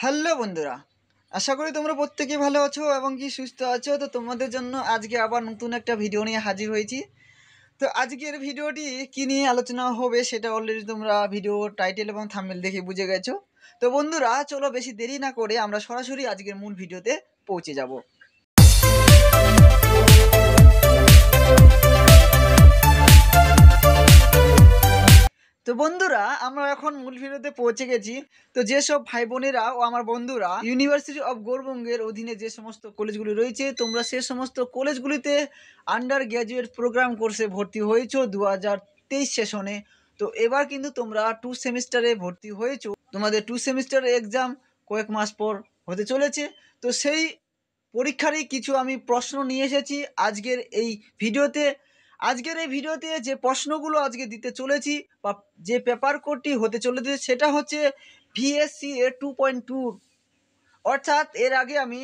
Hello বন্ধুরা, আশা করি তোমরা প্রত্যেকেই ভালো আছো এবং কি সুস্থ আছো। তো তোমাদের জন্য আজকে আবার নতুন একটা ভিডিও নিয়ে হাজির হয়েছি। তো আজকের ভিডিওটি কি নিয়ে আলোচনা হবে সেটা অলরেডি তোমরা ভিডিও টাইটেল এবং থাম্বনেল দেখে বুঝে গেছো। তো বন্ধুরা, চলো বেশি দেরি না করে আমরা সরাসরি আজকের মূল ভিডিওতে পৌঁছে যাব। তো বন্ধুরা, আমরা এখন মূল ভিডিওতে পৌঁছে গেছি। তো যেসব ভাই বোনেরা ও আমার বন্ধুরা ইউনিভার্সিটি অফ গৌড়বঙ্গের অধীনে যে সমস্ত কলেজগুলি রয়েছে, তোমরা সে সমস্ত কলেজগুলিতে আন্ডার গ্র্যাজুয়েট প্রোগ্রাম কোর্সে ভর্তি হয়েছো 2023 সেশনে। তো এবার কিন্তু তোমরা 2 সেমিস্টারে ভর্তি হয়েছো। তোমাদের 2 সেমিস্টারের এক্সাম কয়েক মাস পর হতে চলেছে। তো সেই পরীক্ষারই কিছু আমি প্রশ্ন নিয়ে এসেছি আজকের এই ভিডিওতে। আজকের এই ভিডিওতে যে প্রশ্নগুলো আজকে দিতে চলেছি বা যে পেপার কোডটি হতে চলেছে সেটা হচ্ছে ভিএসসি এর 2.2, অর্থাৎ এর আগে আমি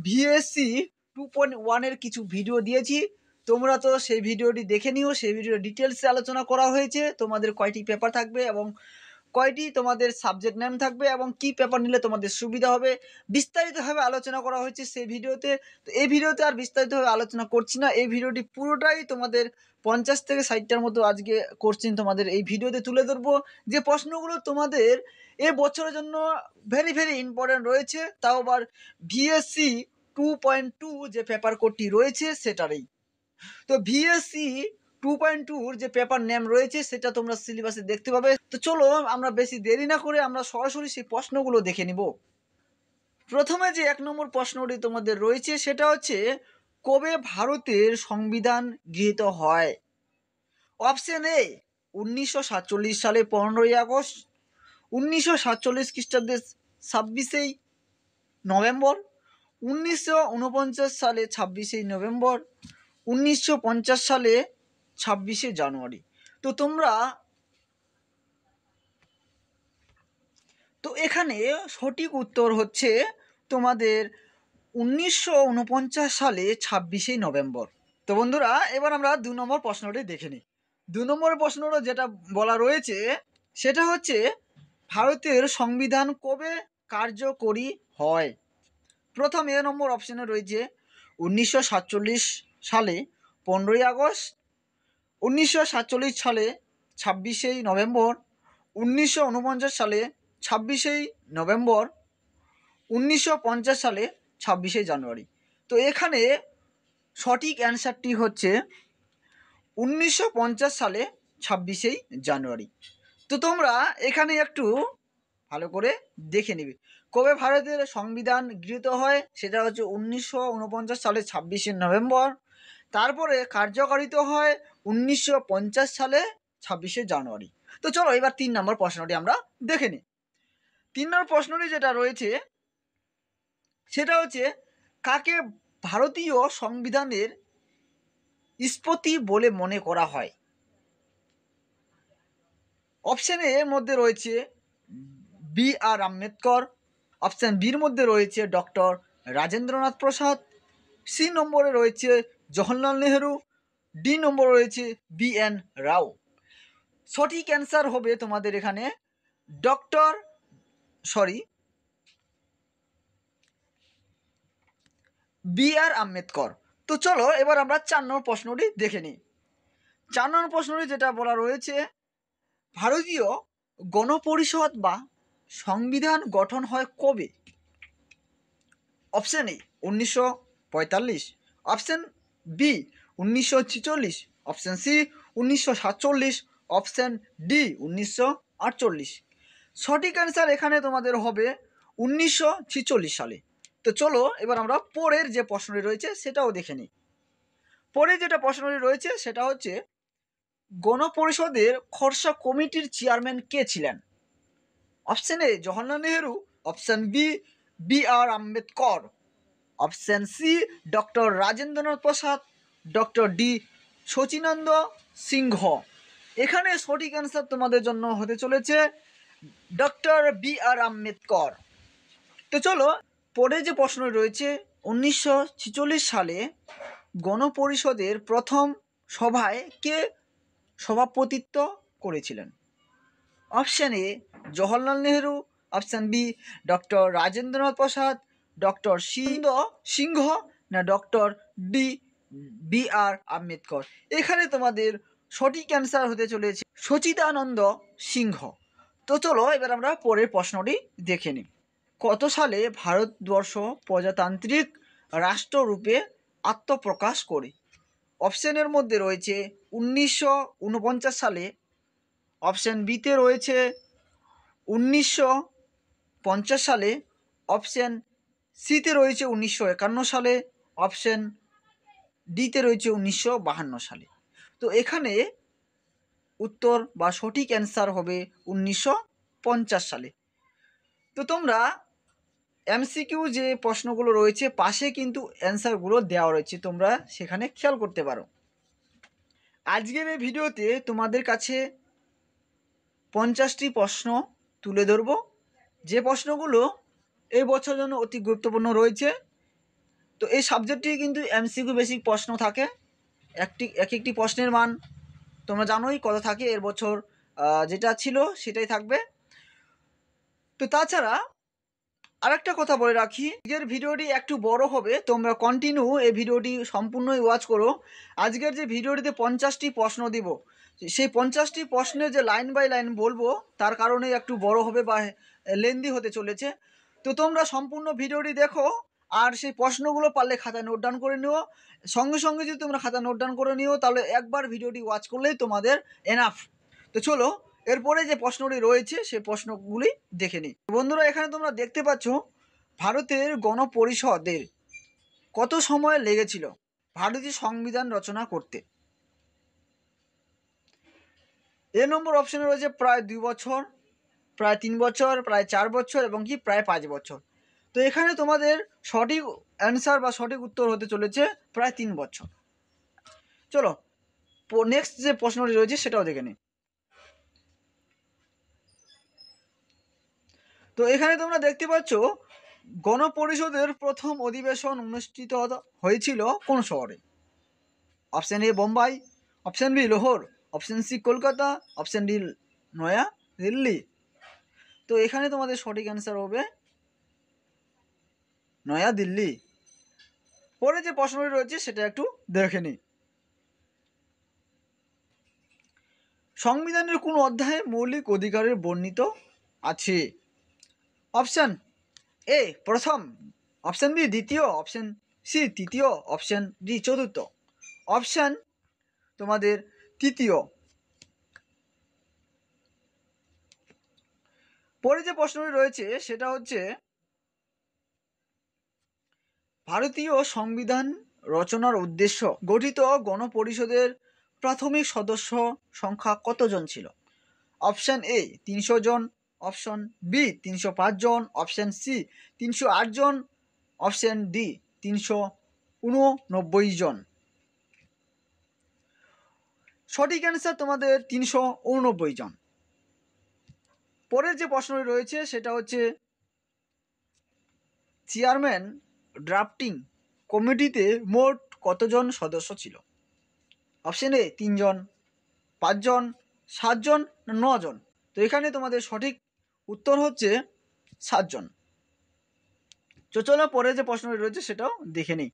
ভিএসসি 2.1 কিছু ভিডিও দিয়েছি। তোমরা তো সেই ভিডিওটি দেখে নিও। সেই ভিডিও ডিটেলসে আলোচনা করা হয়েছে তোমাদের কয়টি পেপার থাকবে এবং কয়টি তোমাদের সাবজেক্ট নেম থাকবে এবং কি পেপার নিলে তোমাদের সুবিধা হবে, বিস্তারিতভাবে আলোচনা করা হয়েছে সেই ভিডিওতে। তো এই ভিডিওতে আর বিস্তারিতভাবে আলোচনা করছি না। এই ভিডিওটি পুরোটাই তোমাদের 50 থেকে 60টার মতো আজকে কোশ্চেন তোমাদের এই ভিডিওতে তুলে ধরবো, যে প্রশ্নগুলো তোমাদের এ বছরের জন্য ভেরি ভেরি ইম্পর্টেন্ট রয়েছে, তাও আবার ভিএসসি 2.2 যে পেপার কোডটি রয়েছে সেটারই। তো ভিএসসি 2.2 যে পেপার নেম রয়েছে সেটা তোমরা সিলেবাসে দেখতে পাবে। তো চলো আমরা বেশি দেরি না করে আমরা সরাসরি সেই প্রশ্নগুলো দেখে নিব। প্রথমে যে 1 নম্বর প্রশ্নটি তোমাদের রয়েছে সেটা হচ্ছে, কবে ভারতের সংবিধান গৃহীত হয়? অপশন এ 1947 সালে 15ই আগস্ট, 1947 খ্রিস্টাব্দের 26শে নভেম্বর, 1949 সালে 26শে নভেম্বর, 1950 সালে 26শে জানুয়ারি। তো তোমরা তো এখানে সঠিক উত্তর হচ্ছে তোমাদের 1949 সালে 26শে নভেম্বর। তো বন্ধুরা, এবার আমরা 2 নম্বর প্রশ্নটি দেখে নিই। 2 নম্বর প্রশ্নটা যেটা বলা রয়েছে সেটা হচ্ছে, ভারতের সংবিধান কবে কার্যকরী হয়? প্রথম এ নম্বর অপশনে রয়েছে 1947 সালে 15ই আগস্ট, 1947 সালে 26শে নভেম্বর, 1949 সালে 26শে নভেম্বর, 1950 সালে 26শে জানুয়ারি। তো এখানে সঠিক অ্যান্সারটি হচ্ছে 1950 সালে 26শে জানুয়ারি। তো তোমরা এখানে একটু ভালো করে দেখে নিবে কবে ভারতের সংবিধান গৃহীত হয়। সেটা হচ্ছে 1949 সালে 26শে নভেম্বর, তারপরে কার্যকারিত হয় 1950 সালে 26শে জানুয়ারি। তো চলো এবার 3 নম্বর প্রশ্নটি আমরা দেখে নিই। 3 নম্বর প্রশ্নটি যেটা রয়েছে সেটা হচ্ছে, কাকে ভারতীয় সংবিধানের স্থপতি বলে মনে করা হয়? অপশন এর মধ্যে রয়েছে বি.আর. আম্বেদকর, অপশন বির মধ্যে রয়েছে ডক্টর রাজেন্দ্রনাথ প্রসাদ, সি নম্বরে রয়েছে জওহরলাল নেহেরু, ডি নম্বরে রয়েছে বি.এন. রাও। সঠিক অ্যান্সার হবে তোমাদের এখানে বি.আর. আম্বেদকর। তো চলো এবার আমরা 4 নম্বর প্রশ্নটি দেখে নিই। 4 নম্বর প্রশ্নটি যেটা বলা রয়েছে, ভারতীয় গণপরিষদ বা সংবিধান গঠন হয় কবে? Option A 1945, option B 1946, option C 1947, option D 1948। সঠিক অ্যান্সার এখানে তোমাদের হবে 1946 সালে। তো চলো এবার আমরা পরের যে প্রশ্নটি রয়েছে সেটাও দেখে নিই। পরে যেটা প্রশ্নটি রয়েছে সেটা হচ্ছে, গণপরিষদের খসড়া কমিটির চেয়ারম্যান কে ছিলেন? Option A Jawaharlal Nehru, option B B R. Ambedkar, option C doctor Rajendranath Prasad, doctor D Sachchidananda Sinha. এখানে সঠিক অ্যান্সার তোমাদের জন্য হতে চলেছে ডক্টর বি.আর. আম্বেদকর। তো চলো পরে যে প্রশ্ন রয়েছে, 1946 সালে গণপরিষদের প্রথম সভায় কে সভাপতিত্ব করেছিলেন? Option A Jawaharlal Nehru, option B doctor Rajendranath Prasad, doctor Sinha না ডক্টর বি আর আম্বেদকর। এখানে তোমাদের সঠিক অ্যান্সার হতে চলেছে সচিদানন্দ সিংহ। তো চলো এবার আমরা পরের প্রশ্নটি দেখে নিই। কত সালে ভারতবর্ষ প্রজাতান্ত্রিক রাষ্ট্ররূপে আত্মপ্রকাশ করে? অপশানের মধ্যে রয়েছে 1949 সালে, অপশান বিতে রয়েছে 1950 সালে, অপশান সিতে রয়েছে 1951 সালে, অপশান ডিতে রয়েছে 1952 সালে। তো এখানে উত্তর বা সঠিক অ্যান্সার হবে 1950 সালে। তো তোমরা এমসিকিউ যে প্রশ্নগুলো রয়েছে পাশে কিন্তু অ্যান্সারগুলো দেওয়া রয়েছে, তোমরা সেখানে খেয়াল করতে পারো। আজকের এই ভিডিওতে তোমাদের কাছে 50টি প্রশ্ন তুলে ধরব, যে প্রশ্নগুলো এই বছর জন্য অতি গুরুত্বপূর্ণ রয়েছে। তো এই সাবজেক্টটি কিন্তু এমসিকিউ বেসিক প্রশ্ন থাকে, এক একটি প্রশ্নের মান তোমরা জানোই কত থাকে, এর বছর যেটা ছিল সেটাই থাকবে। তো তাছাড়া আরেকটা কথা বলে রাখি, আজকের ভিডিওটি একটু বড় হবে, তোমরা কন্টিনিউ এই ভিডিওটি সম্পূর্ণই ওয়াচ করো। আজকের যে ভিডিওটিতে 50টি প্রশ্ন দিব, সেই 50টি প্রশ্নের যে লাইন বাই লাইন বলবো তার কারণে একটু বড় হবে বা লেন্দি হতে চলেছে। তো তোমরা সম্পূর্ণ ভিডিওটি দেখো, আর সেই প্রশ্নগুলো পারলে খাতায় নোট ডাউন করে নিও। সঙ্গে সঙ্গে যদি তোমরা খাতা নোট ডাউন করে নিও তাহলে একবার ভিডিওটি ওয়াচ করলেই তোমাদের এনাফ। তো চলো এরপরে যে প্রশ্নটি রয়েছে সেই প্রশ্নগুলি দেখে নিই। বন্ধুরা এখানে তোমরা দেখতে পাচ্ছ ভারতের গণপরিষদের কত সময় লেগেছিল ভারতীয় সংবিধান রচনা করতে? এ নম্বর অপশনে রয়েছে প্রায় 2 বছর, প্রায় 3 বছর, প্রায় 4 বছর এবং কি প্রায় 5 বছর। তো এখানে তোমাদের সঠিক অ্যান্সার বা সঠিক উত্তর হতে চলেছে প্রায় 3 বছর। চলো নেক্সট যে প্রশ্নটি রয়েছে সেটাও দেখে নিই। তো এখানে তোমরা দেখতে পাচ্ছ গণপরিষদের প্রথম অধিবেশন অনুষ্ঠিত হয়েছিল কোন শহরে? Option A Bombay, option B Lahore, option C Kolkata, option D Naya Delhi. তো এখানে তোমাদের সঠিক অ্যান্সার হবে নয়া দিল্লি। পরে যে প্রশ্নটি রয়েছে সেটা একটু দেখে নিই। সংবিধানের কোন অধ্যায়ে মৌলিক অধিকারের বর্ণিত আছে? অপশান এ প্রথম, অপশান বি দ্বিতীয়, অপশান সি তৃতীয়, অপশান ডি চতুর্থ। অপশান তোমাদের তৃতীয়। পরে যে প্রশ্নটি রয়েছে সেটা হচ্ছে ভারতীয় সংবিধান রচনার উদ্দেশ্য গঠিত গণপরিষদের প্রাথমিক সদস্য সংখ্যা কতজন ছিল? অপশান এ 300 জন, অপশান বি 305 জন, অপশান সি 308 জন, অপশান ডি 389 জন। সঠিক অ্যান্সার তোমাদের 389 জন। পরের যে প্রশ্নটি রয়েছে সেটা হচ্ছে চেয়ারম্যান ড্রাফটিং কমিটিতে মোট কতজন সদস্য ছিল? অপশান এ 3 জন, 5 জন, 7 জন, 9 জন। তো এখানে তোমাদের সঠিক উত্তর হচ্ছে 7 জন। তো চলো পরে যে প্রশ্নটি রয়েছে সেটাও দেখে নিই।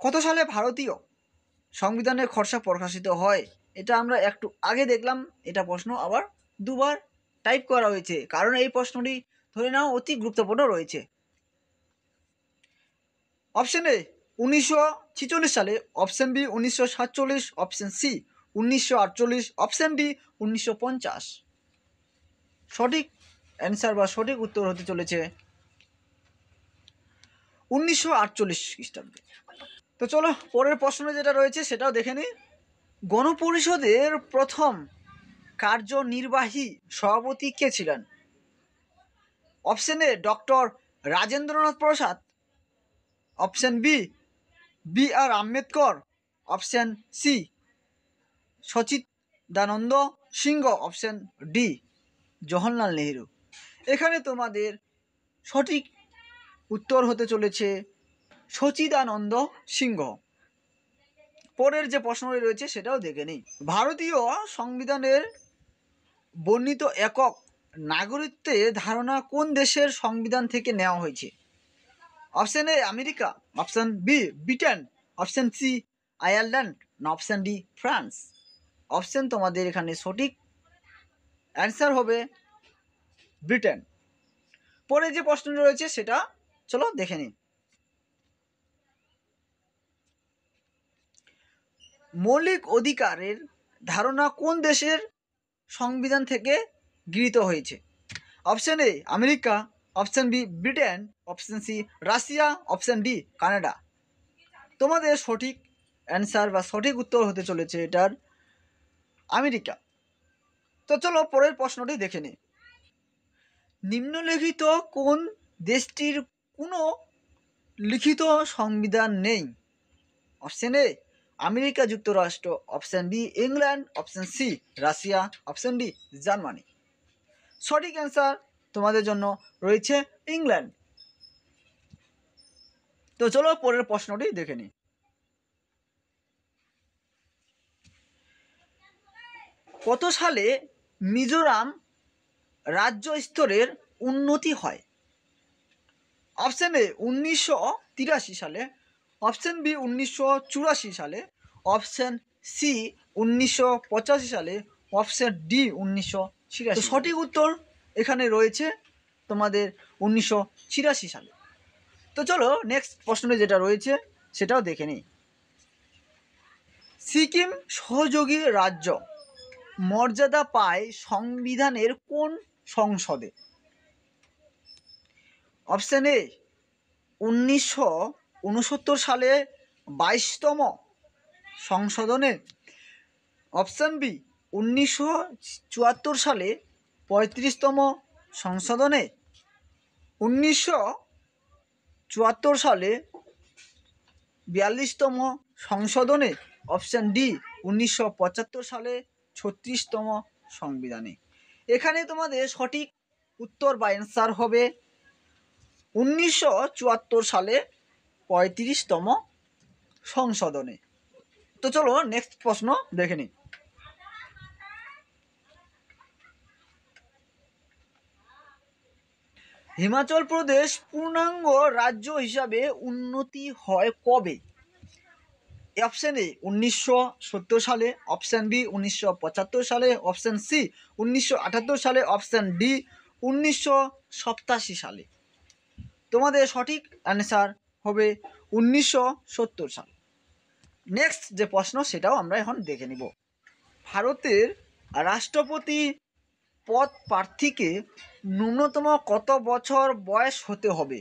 কত সালে ভারতীয় সংবিধানের খসড়া প্রকাশিত হয়? এটা আমরা একটু আগে দেখলাম, এটা প্রশ্ন আবার দুবার টাইপ করা হয়েছে কারণ এই প্রশ্নটি ধরে নাও অতি গুরুত্বপূর্ণ রয়েছে। অপশন এ 1946 সালে, option B 1947, option C 1948, option D 1950। সঠিক অ্যান্সার বা সঠিক উত্তর হতে চলেছে 1948 খ্রিস্টাব্দে। তো চলো পরের প্রশ্ন যেটা রয়েছে সেটাও দেখে নিই। গণপরিষদের প্রথম কার্যনির্বাহী সভাপতি কে ছিলেন? Option A doctor Rajendranath Prasad, option B R Ambedkar, option C Sachidananda Sinha, option D Jawaharlal Nehru. এখানে তোমাদের সঠিক উত্তর হতে চলেছে সচিদানন্দ সিংহ। পরের যে প্রশ্নটি রয়েছে সেটাও দেখে নিই। ভারতীয় সংবিধানের বর্ণিত একক নাগরিকত্বের ধারণা কোন দেশের সংবিধান থেকে নেওয়া হয়েছে? Option A America, option B Britain, option C Ireland, না অপশন ডি ফ্রান্স। অপশন তোমাদের এখানে সঠিক অ্যান্সার হবে ব্রিটেন। পরে যে প্রশ্নটি রয়েছে সেটা চলো দেখে নিই। মৌলিক অধিকারের ধারণা কোন দেশের সংবিধান থেকে গৃহীত হয়েছে? Option A America, option B Britain, option C Russia, option D Canada. তোমাদের সঠিক অ্যান্সার বা সঠিক উত্তর হতে চলেছে এটার আমেরিকা। তো চলো পরের প্রশ্নটি দেখে নিই। নিম্নলিখিত কোন দেশটির কোনো লিখিত সংবিধান নেই? অপশন এ আমেরিকা যুক্তরাষ্ট্র, option B England, option C Russia, option D Germany. সঠিক অ্যান্সার তোমাদের জন্য রয়েছে ইংল্যান্ড। তো চলো পরের প্রশ্নটি দেখে নিই। কত সালে মিজোরাম রাজ্য স্তরের উন্নতি হয়? অপশন এ 1983 সালে, অপশন বি 1984 সালে, অপশন সি 1985 সালে, অপশন ডি 1986। সঠিক উত্তর এখানে রয়েছে তোমাদের 1986 সালে। তো চলো নেক্সট প্রশ্নে যেটা রয়েছে সেটাও দেখে নিই। সিকিম সহযোগী রাজ্য মর্যাদা পায় সংবিধানের কোন সংসদে? অপশন এ 1969 সালে 22তম সংশোধনে, অপশন বি 1974 সালে 35তম সংশোধনে, 1974 সালে 42তম সংশোধনে, অপশন ডি 1975 সালে 36তম সংবিধানে। এখানে তোমাদের সঠিক উত্তর বা অ্যান্সার হবে 1974 সালে 35তম সংশোধনে। তো চলো নেক্সট প্রশ্ন দেখে নিই। হিমাচল প্রদেশ পূর্ণাঙ্গ রাজ্য হিসাবে উন্নতি হয় কবে? অপশন এ 1970 সালে, অপশন বি 1975 সালে, অপশন সি 1978 সালে, অপশন ডি 1987 সালে। তোমাদের সঠিক অ্যান্সার হবে 1970 সাল। নেক্সট যে প্রশ্ন সেটাও আমরা এখন দেখে নিব। ভারতের রাষ্ট্রপতি পদ প্রার্থীকে ন্যূনতম কত বছর বয়স হতে হবে?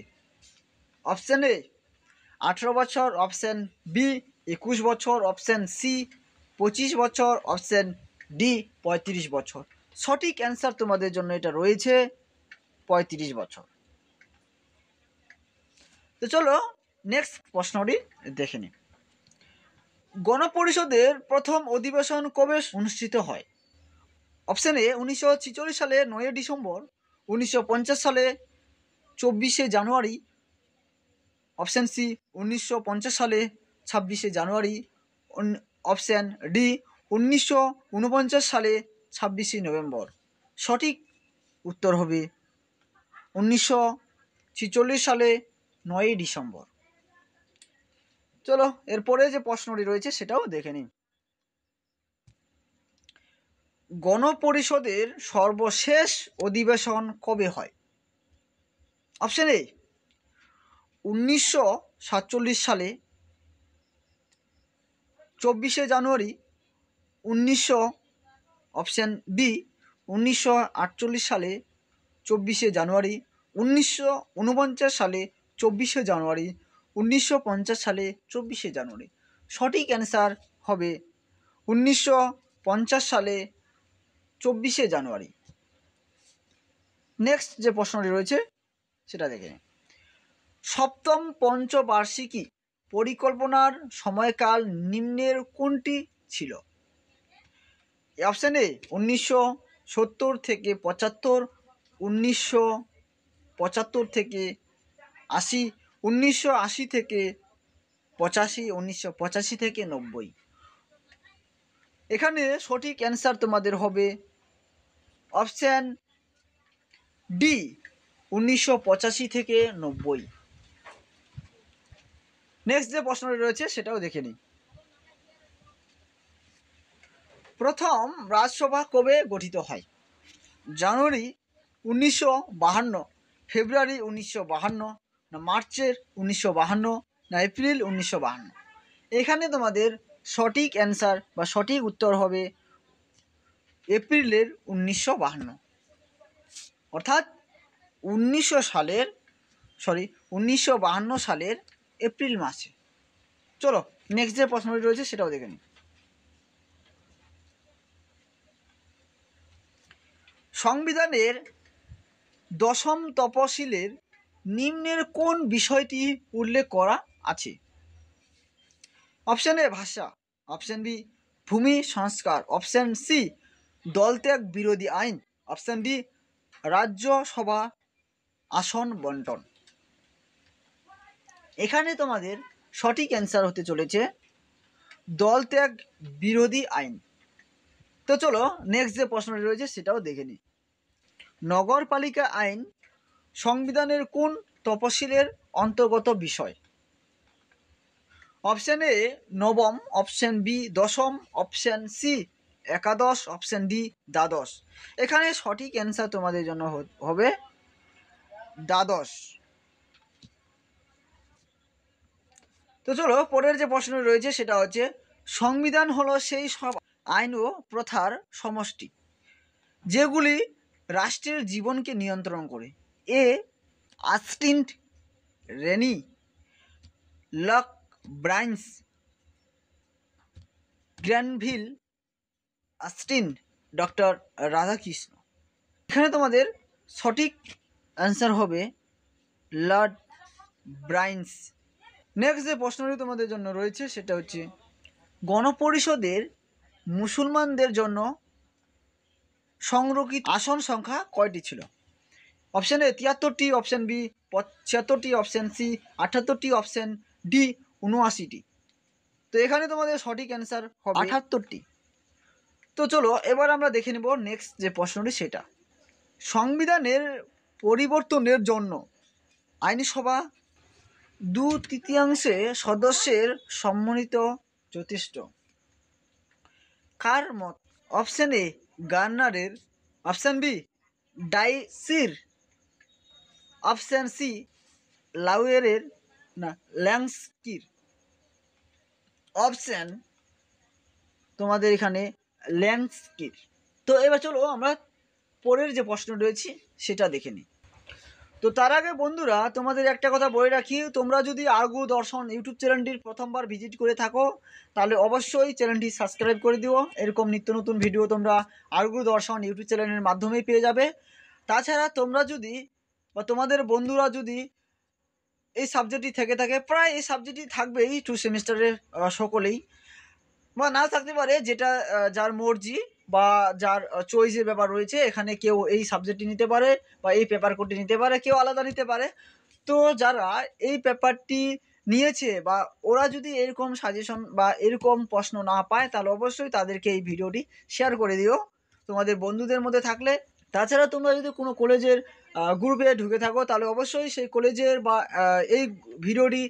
অপশন এ 18 বছর, অপশন বি 21 বছর, অপশন সি 25 বছর, অপশন ডি 35 বছর। সঠিক অ্যান্সার তোমাদের জন্য এটা রয়েছে 35 বছর। তো চলো নেক্সট প্রশ্নটি দেখে নিই। গণপরিষদের প্রথম অধিবেশন কবে অনুষ্ঠিত হয়? অপশন এ 1946 সালে 9 ডিসেম্বর, 1950 সালে 24 জানুয়ারি, অপশন সি 1950 সালে 26 জানুয়ারি, অপশন ডি 1949 সালে 26 নভেম্বর। সঠিক উত্তর হবে 1946 সালে 9 ডিসেম্বর। চলো এরপরে যে প্রশ্নটি রয়েছে সেটাও দেখে নিই। গণপরিষদের সর্বশেষ অধিবেশন কবে হয়? অপশন এ 1947 সালে 24 জানুয়ারি, অপশন বি 1948 সালে 24 জানুয়ারি, 1949 সালে 24 জানুয়ারি, 1950 সালে 24 জানুয়ারি। সঠিক অ্যান্সার হবে 1950 সালে 24 জানুয়ারি। নেক্সট যে প্রশ্নটি রয়েছে সেটা দেখে নিই। সপ্তম পঞ্চবার্ষিকী পরিকল্পনার সময়কাল নিম্নের কোনটি ছিল? অপশন এ 1970 থেকে 75, 1975 থেকে 80, 1980 থেকে 1985 থেকে 90। এখানে সঠিক অ্যান্সার তোমাদের হবে অপশান ডি, 1985 থেকে 90। নেক্সট যে প্রশ্নটি রয়েছে সেটাও দেখে নিই। প্রথম রাজসভা কবে গঠিত হয়? জানুয়ারি 1952, ফেব্রুয়ারি 1952, না মার্চের 1952, না এপ্রিল 1952? এখানে তোমাদের সঠিক অ্যান্সার বা সঠিক উত্তর হবে এপ্রিলের 1952, অর্থাৎ 1952 সালের এপ্রিল মাসে। চলো নেক্সট যে প্রশ্নটি রয়েছে সেটাও দেখে নিই। সংবিধানের 10ম তফসিলের নিম্নের কোন বিষয়টি উল্লেখ করা আছে? অপশান এ ভাষা, অপশান বি ভূমি সংস্কার, অপশান সি দলত্যাগ বিরোধী আইন, অপশান ডি রাজ্যসভা আসন বন্টন। এখানে তোমাদের সঠিক অ্যান্সার হতে চলেছে দলত্যাগ বিরোধী আইন। তো চলো নেক্সট যে প্রশ্নটি রয়েছে সেটাও দেখে নিই। নগরপালিকা আইন সংবিধানের কোন তফসিলের অন্তর্গত বিষয়? অপশান এ নবম, অপশান বি 10ম, অপশান সি একাদশ, অপশান ডি দ্বাদশ। এখানে সঠিক অ্যান্সার তোমাদের জন্য হবে দ্বাদশ। তো চলো পরের যে প্রশ্ন রয়েছে সেটা হচ্ছে সংবিধান হলো সেই সব আইন ও প্রথার সমষ্টি যেগুলি রাষ্ট্রের জীবনকে নিয়ন্ত্রণ করে। এ Austin rainy, lock ব্রাইন্স, Granville, Austin, doctor Radhakrishna. এখানে তোমাদের সঠিক অ্যান্সার হবে লর্ড ব্রাইন্স। নেক্সট যে প্রশ্নটি তোমাদের জন্য রয়েছে সেটা হচ্ছে গণপরিষদের মুসলমানদের জন্য সংরক্ষিত আসন সংখ্যা কয়টি ছিল? অপশান এ 73টি, অপশান বি 76টি, অপশান সি 78টি, অপশান ডি 79টি। তো এখানে তোমাদের সঠিক অ্যান্সার হবে 78টি। তো চলো এবার আমরা দেখে নেব নেক্সট যে প্রশ্নটি সেটা সংবিধানের পরিবর্তনের জন্য আইনসভা 2/3 সদস্যের সম্মিলিত যথেষ্ট। কার মত? অপশান এ গার্নারের, অপশান বি ডাইসির, অপশান সি লাউয়েরের, না ল্যাংস্কির। অপশান তোমাদের এখানে ল্যাংস্কির। তো এবার চলো আমরা পরের যে প্রশ্ন রয়েছে সেটা দেখে নিই। তো তার আগে বন্ধুরা তোমাদের একটা কথা বলে রাখি, তোমরা যদি আরগু দর্শন ইউটিউব চ্যানেলটির প্রথমবার ভিজিট করে থাকো তাহলে অবশ্যই চ্যানেলটি সাবস্ক্রাইব করে দিও। এরকম নিত্য নতুন ভিডিও তোমরা আরগু দর্শন ইউটিউব চ্যানেলের মাধ্যমেই পেয়ে যাবে। তাছাড়া তোমরা যদি বা তোমাদের বন্ধুরা যদি এই সাবজেক্টটি থেকে থাকে, প্রায় এই সাবজেক্টটি থাকবেই 2 সেমিস্টারের সকলেই, বা নাও থাকতে পারে, যেটা যার মর্জি বা যার চয়েসের ব্যাপার রয়েছে। এখানে কেউ এই সাবজেক্টটি নিতে পারে বা এই পেপার কোডটি নিতে পারে, কেউ আলাদা নিতে পারে। তো যারা এই পেপারটি নিয়েছে বা ওরা যদি এরকম সাজেশন বা এরকম প্রশ্ন না পায় তাহলে অবশ্যই তাদেরকে এই ভিডিওটি শেয়ার করে দিও তোমাদের বন্ধুদের মধ্যে থাকলে। তাছাড়া তোমরা যদি কোনো কলেজের গ্রুপে ঢুকে থাকো তাহলে অবশ্যই সেই কলেজের বা এই ভিডিওটি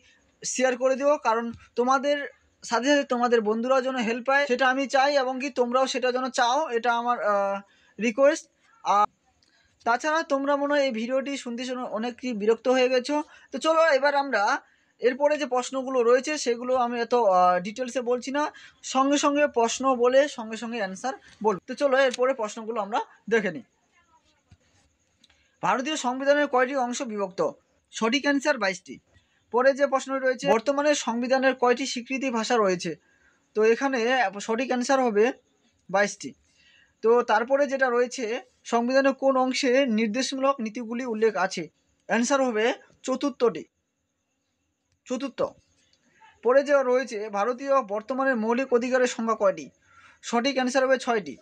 শেয়ার করে দিও, কারণ তোমাদের সাথে সাথে তোমাদের বন্ধুরাও যেন হেল্প পায় সেটা আমি চাই, এবং কি তোমরাও সেটা যেন চাও, এটা আমার রিকোয়েস্ট। আর তাছাড়া তোমরা মনে হয় এই ভিডিওটি শুনতে শুনে অনেকই বিরক্ত হয়ে গেছো। তো চলো এবার আমরা এরপরে যে প্রশ্নগুলো রয়েছে সেগুলো আমি এত ডিটেলসে বলছি না, সঙ্গে সঙ্গে প্রশ্ন বলে সঙ্গে সঙ্গে অ্যান্সার বলব। তো চলো এরপরে প্রশ্নগুলো আমরা দেখে নিই। ভারতীয় সংবিধানের কয়টি অংশ বিভক্ত? সঠিক অ্যান্সার 22টি। পরে যে প্রশ্ন রয়েছে বর্তমানে সংবিধানের কয়টি স্বীকৃতি ভাষা রয়েছে? তো এখানে সঠিক অ্যান্সার হবে 22টি। তো তারপরে যেটা রয়েছে সংবিধানের কোন অংশে নির্দেশমূলক নীতিগুলি উল্লেখ আছে? অ্যান্সার হবে চতুর্থ। পরে যে রয়েছে ভারতীয় বর্তমানে মৌলিক অধিকারের সংখ্যা কয়টি? সঠিক অ্যান্সার হবে 6টি।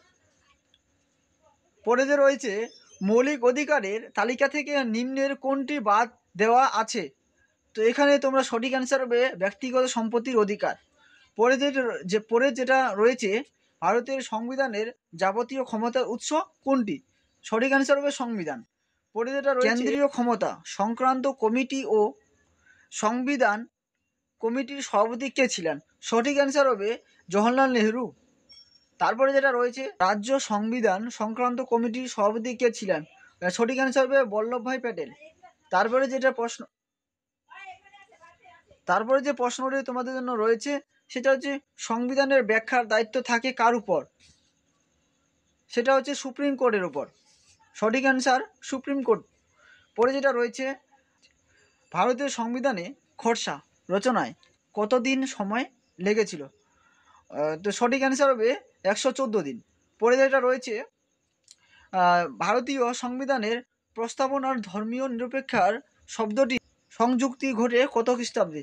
পরে যে রয়েছে মৌলিক অধিকারের তালিকা থেকে নিম্নের কোনটি বাদ দেওয়া আছে? তো এখানে তোমরা সঠিক অ্যান্সার হবে ব্যক্তিগত সম্পত্তির অধিকার। পরে যেটা রয়েছে, ভারতের সংবিধানের যাবতীয় ক্ষমতার উৎস কোনটি? সঠিক অ্যান্সার হবে সংবিধান। পরে যেটা রয়েছে, কেন্দ্রীয় ক্ষমতা সংক্রান্ত কমিটি ও সংবিধান কমিটির সভাপতি কে ছিলেন? সঠিক অ্যান্সার হবে জওহরলাল নেহরু। তারপরে যেটা রয়েছে, রাজ্য সংবিধান সংক্রান্ত কমিটির সভাপতি কে ছিলেন? সঠিক অ্যান্সার হবে বল্লভভাই প্যাটেল। তারপরে যে প্রশ্নটি তোমাদের জন্য রয়েছে সেটা হচ্ছে, সংবিধানের ব্যাখ্যার দায়িত্ব থাকে কার উপর? সেটা হচ্ছে সুপ্রিম কোর্টের উপর। সঠিক অ্যান্সার সুপ্রিম কোর্ট। পরে যেটা রয়েছে, ভারতের সংবিধানে খসড়া রচনায় কতদিন সময় লেগেছিল? তো সঠিক অ্যান্সার হবে 114 দিন। পরে যেটা রয়েছে, ভারতীয় সংবিধানের প্রস্তাবনার ধর্মীয় নিরপেক্ষার শব্দটি সংযুক্তি ঘটে কত খ্রিস্টাব্দে?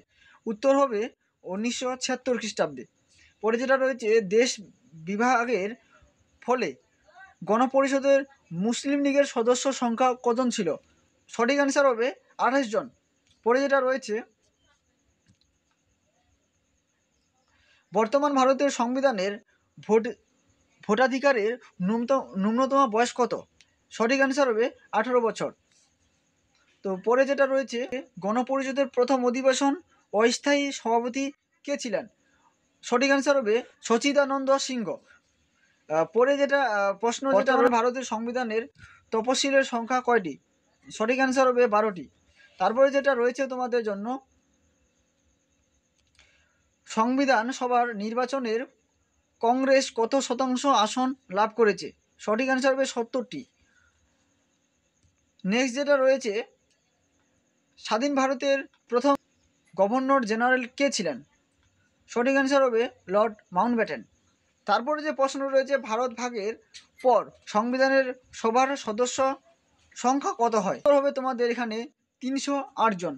উত্তর হবে 1976 খ্রিস্টাব্দে। পরে যেটা রয়েছে, দেশ বিভাগের ফলে গণপরিষদের মুসলিম লীগের সদস্য সংখ্যা কজন ছিল? সঠিক অ্যান্সার হবে 28 জন। পরে যেটা রয়েছে, বর্তমান ভারতের সংবিধানের ভোটাধিকারের ন্যূনতম বয়স কত? সঠিক অ্যান্সার হবে 18 বছর। তো পরে যেটা রয়েছে, গণপরিষদের প্রথম অধিবেশন অস্থায়ী সভাপতি কে ছিলেন? সঠিক অ্যান্সার হবে সচিদানন্দ সিংহ। পরে যেটা প্রশ্ন যেটা হবে, ভারতের সংবিধানের তপশিলের সংখ্যা কয়টি? সঠিক অ্যান্সার হবে 12টি। তারপরে যেটা রয়েছে তোমাদের জন্য, সংবিধান সভার নির্বাচনের কংগ্রেস কত শতাংশ আসন লাভ করেছে? সঠিক অ্যান্সার হবে 70টি। নেক্সট যেটা রয়েছে, স্বাধীন ভারতের প্রথম গভর্নর জেনারেল কে ছিলেন? সঠিক অ্যান্সার হবে লর্ড মাউন্টব্যাটেন। তারপরে যে প্রশ্ন রয়েছে, ভারত ভাগের পর সংবিধানের সভার সদস্য সংখ্যা কত হয়? হবে তোমাদের এখানে 308 জন।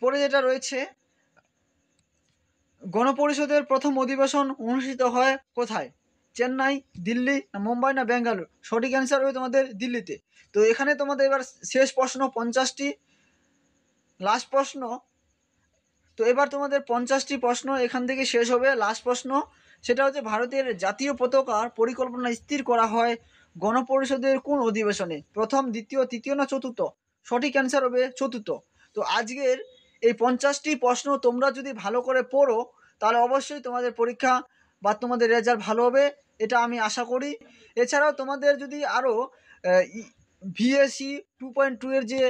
পরে যেটা রয়েছে, গণপরিষদের প্রথম অধিবেশন অনুষ্ঠিত হয় কোথায়? চেন্নাই, দিল্লি, না মুম্বাই, না বেঙ্গালুরু? সঠিক অ্যান্সার হবে তোমাদের দিল্লিতে। তো এখানে তোমাদের এবার শেষ প্রশ্ন 50টি, লাস্ট প্রশ্ন। তো এবার তোমাদের 50টি প্রশ্ন এখান থেকে শেষ হবে। লাস্ট প্রশ্ন সেটা হচ্ছে, ভারতের জাতীয় পতাকার পরিকল্পনা স্থির করা হয় গণপরিষদের কোন অধিবেশনে? প্রথম, দ্বিতীয়, তৃতীয়, না চতুর্থ? সঠিক অ্যান্সার হবে চতুর্থ। তো আজকের এই 50টি প্রশ্ন তোমরা যদি ভালো করে পড়ো তাহলে অবশ্যই তোমাদের পরীক্ষা বা তোমাদের রেজাল্ট ভালো হবে, এটা আমি আশা করি। এছাড়াও তোমাদের যদি আরও ভিএসসি 2.2 এর যে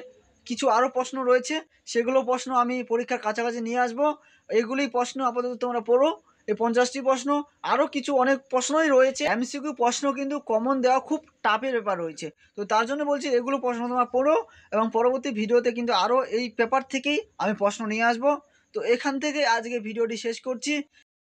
কিছু আরও প্রশ্ন রয়েছে সেগুলো প্রশ্ন আমি পরীক্ষার কাছাকাছি নিয়ে আসবো। এগুলি প্রশ্ন আপাতত তোমরা পড়ো। এই 50টি প্রশ্ন, আরও কিছু অনেক প্রশ্নই রয়েছে। এমসিকিউ প্রশ্ন কিন্তু কমন দেওয়া খুব টাফের ব্যাপার রয়েছে। তো তার জন্য বলছি এগুলো প্রশ্ন তোমরা পড়ো, এবং পরবর্তী ভিডিওতে কিন্তু আরও এই পেপার থেকেই আমি প্রশ্ন নিয়ে আসবো। তো এখান থেকে আজকে ভিডিওটি শেষ করছি।